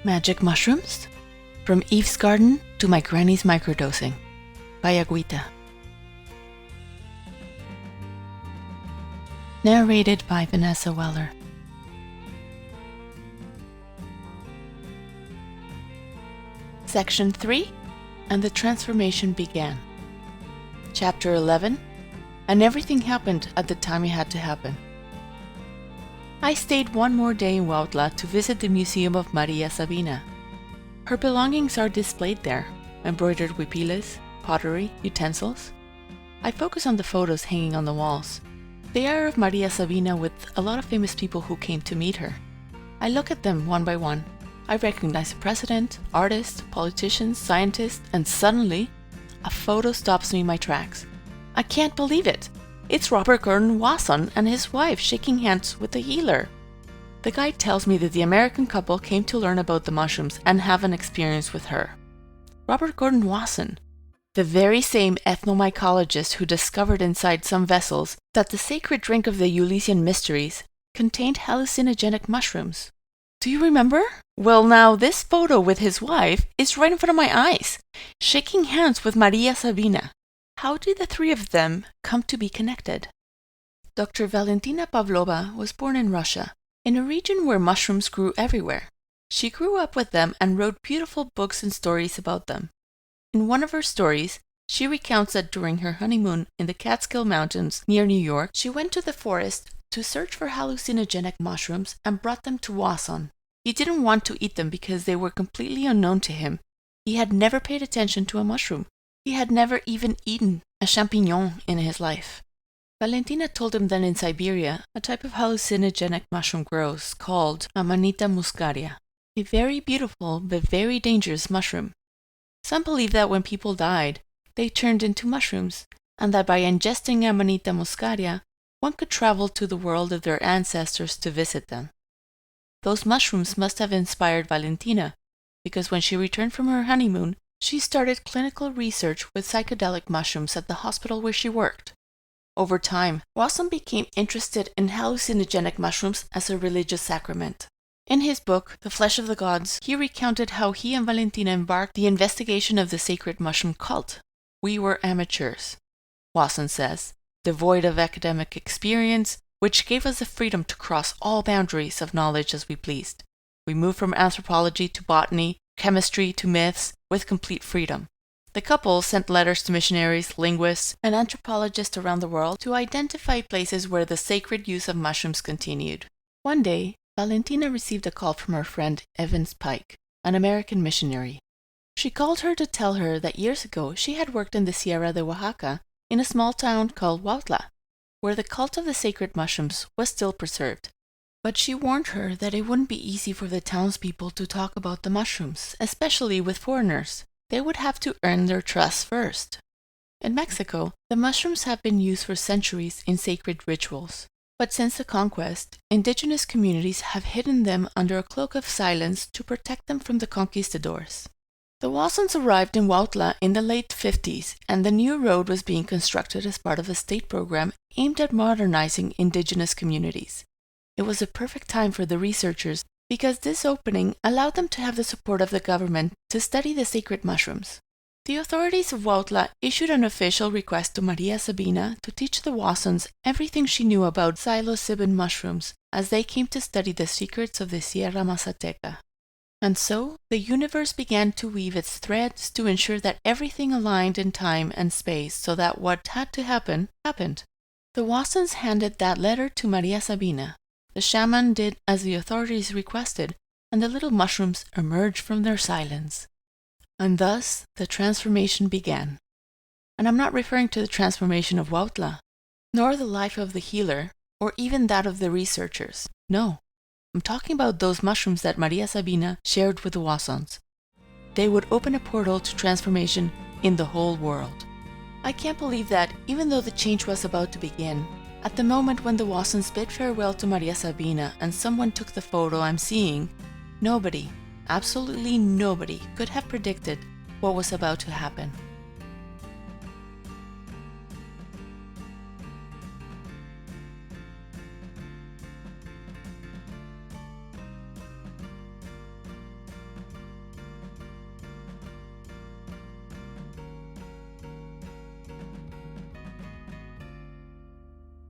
Magic Mushrooms? From Eve's Garden to My Granny's Microdosing by Agüita. Narrated by Vanessa Weller. Section 3, and the transformation began. Chapter 11, and everything happened at the time it had to happen. I stayed one more day in Huautla to visit the Museum of Maria Sabina. Her belongings are displayed there, embroidered huipiles, pottery, utensils. I focus on the photos hanging on the walls. They are of Maria Sabina with a lot of famous people who came to meet her. I look at them one by one. I recognize the president, artists, politicians, scientists, and suddenly, a photo stops me in my tracks. I can't believe it! It's Robert Gordon Wasson and his wife shaking hands with the healer. The guide tells me that the American couple came to learn about the mushrooms and have an experience with her. Robert Gordon Wasson, the very same ethnomycologist who discovered inside some vessels that the sacred drink of the Eleusinian mysteries contained hallucinogenic mushrooms. Do you remember? Well, now this photo with his wife is right in front of my eyes, shaking hands with Maria Sabina. How did the three of them come to be connected? Dr. Valentina Pavlova was born in Russia, in a region where mushrooms grew everywhere. She grew up with them and wrote beautiful books and stories about them. In one of her stories, she recounts that during her honeymoon in the Catskill Mountains near New York, she went to the forest to search for hallucinogenic mushrooms and brought them to Wasson. He didn't want to eat them because they were completely unknown to him. He had never paid attention to a mushroom. He had never even eaten a champignon in his life. Valentina told him that in Siberia, a type of hallucinogenic mushroom grows called Amanita muscaria, a very beautiful but very dangerous mushroom. Some believe that when people died, they turned into mushrooms, and that by ingesting Amanita muscaria, one could travel to the world of their ancestors to visit them. Those mushrooms must have inspired Valentina, because when she returned from her honeymoon, she started clinical research with psychedelic mushrooms at the hospital where she worked. Over time, Wasson became interested in hallucinogenic mushrooms as a religious sacrament. In his book, The Flesh of the Gods, he recounted how he and Valentina embarked the investigation of the sacred mushroom cult. We were amateurs, Wasson says, devoid of academic experience, which gave us the freedom to cross all boundaries of knowledge as we pleased. We moved from anthropology to botany, chemistry to myths, with complete freedom. The couple sent letters to missionaries, linguists, and anthropologists around the world to identify places where the sacred use of mushrooms continued. One day, Valentina received a call from her friend Evans Pike, an American missionary. She called her to tell her that years ago she had worked in the Sierra de Oaxaca in a small town called Huautla, where the cult of the sacred mushrooms was still preserved. But she warned her that it wouldn't be easy for the townspeople to talk about the mushrooms, especially with foreigners. They would have to earn their trust first. In Mexico, the mushrooms have been used for centuries in sacred rituals. But since the conquest, indigenous communities have hidden them under a cloak of silence to protect them from the conquistadors. The Wassons arrived in Huautla in the late 50s, and the new road was being constructed as part of a state program aimed at modernizing indigenous communities. It was a perfect time for the researchers because this opening allowed them to have the support of the government to study the sacred mushrooms. The authorities of Huautla issued an official request to Maria Sabina to teach the Wassons everything she knew about psilocybin mushrooms as they came to study the secrets of the Sierra Mazateca. And so, the universe began to weave its threads to ensure that everything aligned in time and space so that what had to happen, happened. The Wassons handed that letter to Maria Sabina. The shaman did as the authorities requested, and the little mushrooms emerged from their silence. And thus, the transformation began. And I'm not referring to the transformation of Huautla, nor the life of the healer, or even that of the researchers. No, I'm talking about those mushrooms that Maria Sabina shared with the Wassons. They would open a portal to transformation in the whole world. I can't believe that, even though the change was about to begin, at the moment when the Wassons bid farewell to Maria Sabina and someone took the photo I'm seeing, nobody, absolutely nobody, could have predicted what was about to happen.